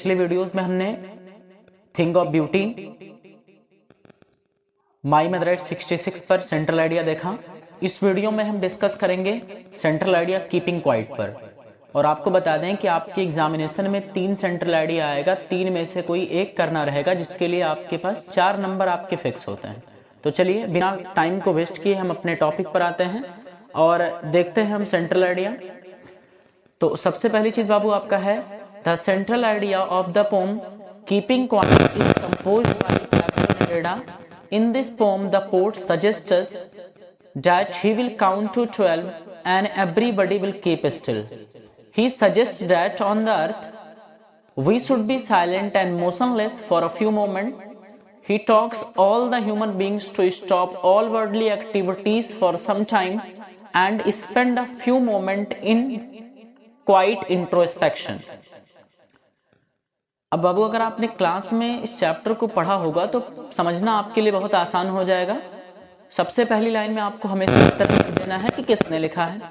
पिछले वीडियोस में हमने thing of beauty, my mother 66 पर सेंट्रल आइडिया देखा। इस वीडियो में हम डिस्कस करेंगे सेंट्रल आइडिया कीपिंग क्वाइट पर। और आपको बता दें कि आपके एग्जामिनेशन में 3 सेंट्रल आइडिया आएगा, 3 में से कोई एक करना रहेगा, जिसके लिए आपके पास 4 नंबर आपके फिक्स होते हैं। तो चलिए बिना टाइम को वेस्ट किए हम अपने टॉपिक पर आते हैं और देखते हैं हम सेंट्रल आइडिया। तो सबसे पहली चीज बाबू आपका है the central idea of the pome keeping quiet is composed bye Pablo Neruda. In this poem, the poet suggests us that he will count to 12 and everybody will keep still. He suggests that on the earth, we should be silent and motionless for a few moments. He talks all the human beings to stop all worldly activities for some time and spend a few moments in quiet introspection. अब बाबू अगर आपने class में इस chapter को पढ़ा होगा तो समझना आपके लिए बहुत आसान हो जाएगा। सबसे पहली लाइन में आपको हमेशा उत्तर देना है कि किसने लिखा है।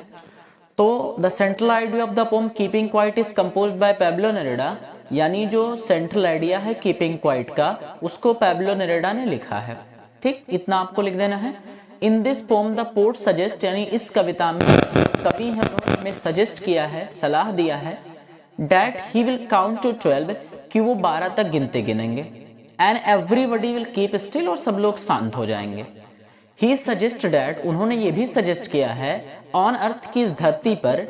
तो the central idea of the pome keeping quiet is composed bye Pablo Neruda, यानी जो सेंट्रल आइडिया है कीपिंग क्वाइट का, उसको पैब्लो नेरुदा ने लिखा है। ठीक, इतना आपको लिख देना है। In this poem the poet suggest, यानी इस कविता में कवि है हमें सजेस्ट किया है, सलाह दिया है, that he will count to 12, कि वो 12 तक गिनते गिनेंगे, and everybody will keep still, और सब लोग शांत हो जाएंगे। ही सजेस्ट दैट, उन्होंने ये भी सजेस्ट किया है, ऑन अर्थ की इस धरती पर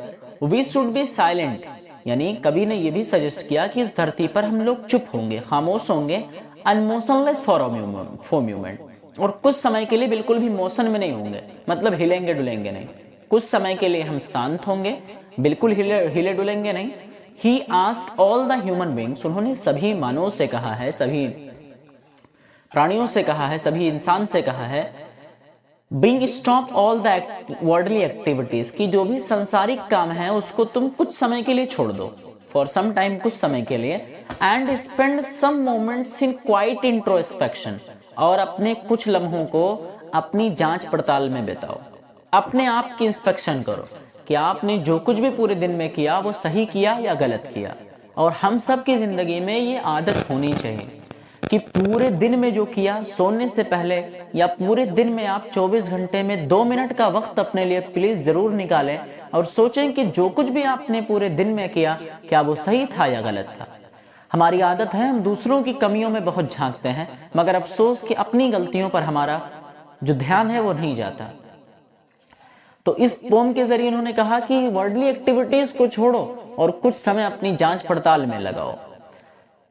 वी शुड बी साइलेंट, यानी कवि ने ये भी सजेस्ट किया कि इस धरती पर हम लोग चुप होंगे, खामोश होंगे, अनमोशनलेस फॉर मोमेंट, और कुछ समय के लिए बिल्कुल भी मोशन में नहीं होंगे, मतलब हिलेंगे डुलेंगे नहीं। कुछ समय के लिए हम शांत होंगे, बिल्कुल हिले डुलेंगे नहीं। He asked all the human beings, उन्होंने सभी मानवों से कहा है, सभी प्राणियों से कहा है, सभी इंसान से कहा है, bring stop all the worldly activities, कि जो भी सांसारिक काम है उसको तुम कुछ समय के लिए छोड़ दो, for some time, कुछ समय के लिए, and spend some moments in quiet introspection, और अपने कुछ लम्हों को अपनी जांच पड़ताल में बिताओ, अपने आप की इंस्पेक्शन करो कि आपने जो कुछ भी पूरे दिन में किया वो सही किया या गलत किया। और हम सब की जिंदगी में ये आदत होनी चाहिए कि पूरे दिन में जो किया, सोने से पहले या पूरे दिन में आप 24 घंटे में 2 मिनट का वक्त अपने लिए प्लीज जरूर निकालें और सोचें कि जो कुछ भी आपने पूरे दिन में किया, क्या वो सही था या गलत था। हमारी आदत है हम दूसरों की कमियों में बहुत झांकते हैं, मगर अफसोस कि अपनी गलतियों पर हमारा जो ध्यान है वो नहीं जाता। तो इस पोम के जरिए उन्होंने कहा कि वर्ल्डली एक्टिविटीज को छोड़ो और कुछ समय अपनी जांच पड़ताल में लगाओ।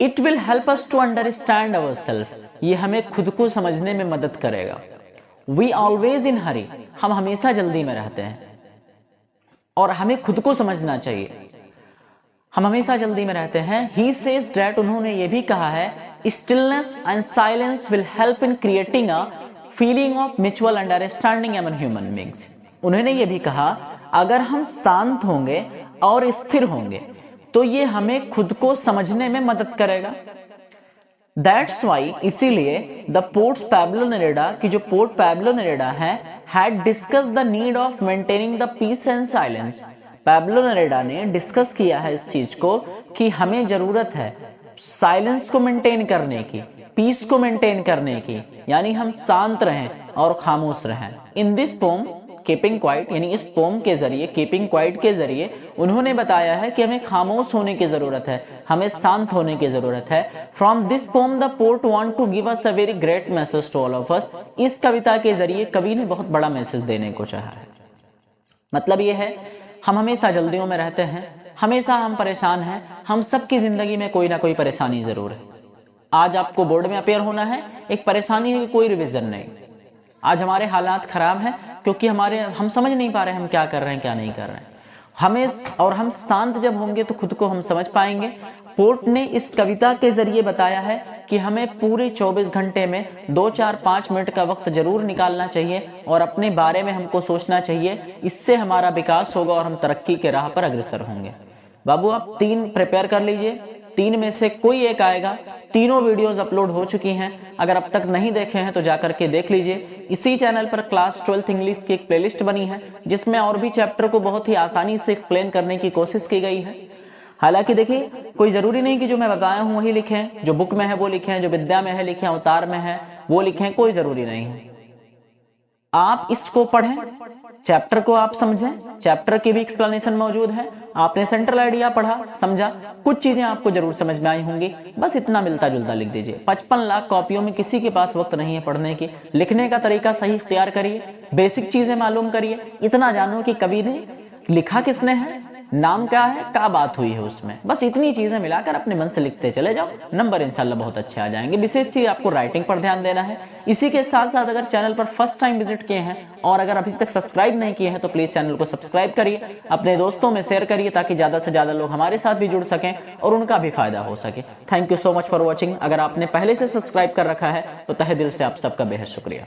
It will help us to understand ourself, ये हमें खुद को समझने में मदद करेगा। वी ऑलवेज इन हरी, हम हमेशा जल्दी में रहते हैं और हमें खुद को समझना चाहिए, हम हमेशा जल्दी में रहते हैं। ही सेज दैट, उन्होंने ये भी कहा है, stillness and silence will help in creating a feeling of mutual understanding among human beings. उन्होंने ये भी कहा अगर हम शांत होंगे और स्थिर होंगे तो ये हमें खुद को समझने में मदद करेगा। दैट्स वाई, इसीलिए द पोएट पैब्लो नेरुदा, की जो पोएट पैब्लो नेरुदा है, had discuss the need of maintaining the peace and silence. Pablo Neruda ने डिस्कस किया है इस चीज को कि हमें जरूरत है साइलेंस को मेंटेन करने की, पीस को मेंटेन करने की, यानी हम शांत रहें और खामोश रहें। In this pome keeping quiet, यानी इस पोम के जरिए, कीपिंग क्वाइट के जरिए उन्होंने बताया है कि हमें खामोश होने की जरूरत है, हमें शांत होने की जरूरत है। From this poem the poet want to give us a very great message to all of us. इस कविता के जरिए कवि ने बहुत बड़ा मैसेज देने को चाहा है। मतलब ये है, हम हमेशा जल्दियों में रहते हैं, हमेशा हम परेशान हैं, हम सबकी जिंदगी में कोई ना कोई परेशानी जरूर है। आज आपको बोर्ड में अपेयर होना है, एक परेशानी है कि कोई रिविजन नहीं। आज हमारे हालात खराब हैं क्योंकि हम समझ नहीं पा रहे हम क्या कर रहे हैं क्या नहीं कर रहे हैं। हम शांत जब होंगे तो खुद को हम समझ पाएंगे। पोएट ने इस कविता के जरिए बताया है कि हमें पूरे 24 घंटे में 2, 4, 5 मिनट का वक्त जरूर निकालना चाहिए और अपने बारे में हमको सोचना चाहिए। इससे हमारा विकास होगा और हम तरक्की के राह पर अग्रसर होंगे। बाबू आप 3 प्रिपेयर कर लीजिए, 3 में से कोई एक आएगा। तीनों वीडियोस अपलोड हो चुकी हैं, अगर अब तक नहीं देखे हैं तो जाकर के देख लीजिए। इसी चैनल पर क्लास 12th इंग्लिश की एक प्लेलिस्ट बनी है जिसमें और भी चैप्टर को बहुत ही आसानी से एक्सप्लेन करने की कोशिश की गई है। हालांकि देखिए कोई जरूरी नहीं कि जो मैं बताया हूं वही लिखें, जो बुक में है वो लिखें, जो विद्या में है लिखें, अवतार में है वो लिखें, कोई जरूरी नहीं है। आप इसको पढ़ें, चैप्टर को आप समझें, चैप्टर की भी एक्सप्लेनेशन मौजूद है। आपने सेंट्रल आइडिया पढ़ा, समझा, कुछ चीजें आपको जरूर समझ में आई होंगी, बस इतना मिलता जुलता लिख दीजिए। 55 लाख कॉपियों में किसी के पास वक्त नहीं है पढ़ने की। लिखने का तरीका सही इख्तियार करिए, बेसिक चीजें मालूम करिए, इतना जानो कि कवि ने लिखा किसने है, नाम क्या है, क्या बात हुई है उसमें, बस इतनी चीजें मिलाकर अपने मन से लिखते चले जाओ, नंबर इंशाल्लाह बहुत अच्छे आ जाएंगे। विशेष चीज आपको राइटिंग पर ध्यान देना है। इसी के साथ साथ अगर चैनल पर फर्स्ट टाइम विजिट किए हैं और अगर अभी तक सब्सक्राइब नहीं किए हैं तो प्लीज चैनल को सब्सक्राइब करिए, अपने दोस्तों में शेयर करिए ताकि ज्यादा से ज्यादा लोग हमारे साथ भी जुड़ सकें और उनका भी फायदा हो सके। Thank you so much for watching. अगर आपने पहले से सब्सक्राइब कर रखा है तो तहे दिल से आप सबका बेहद शुक्रिया।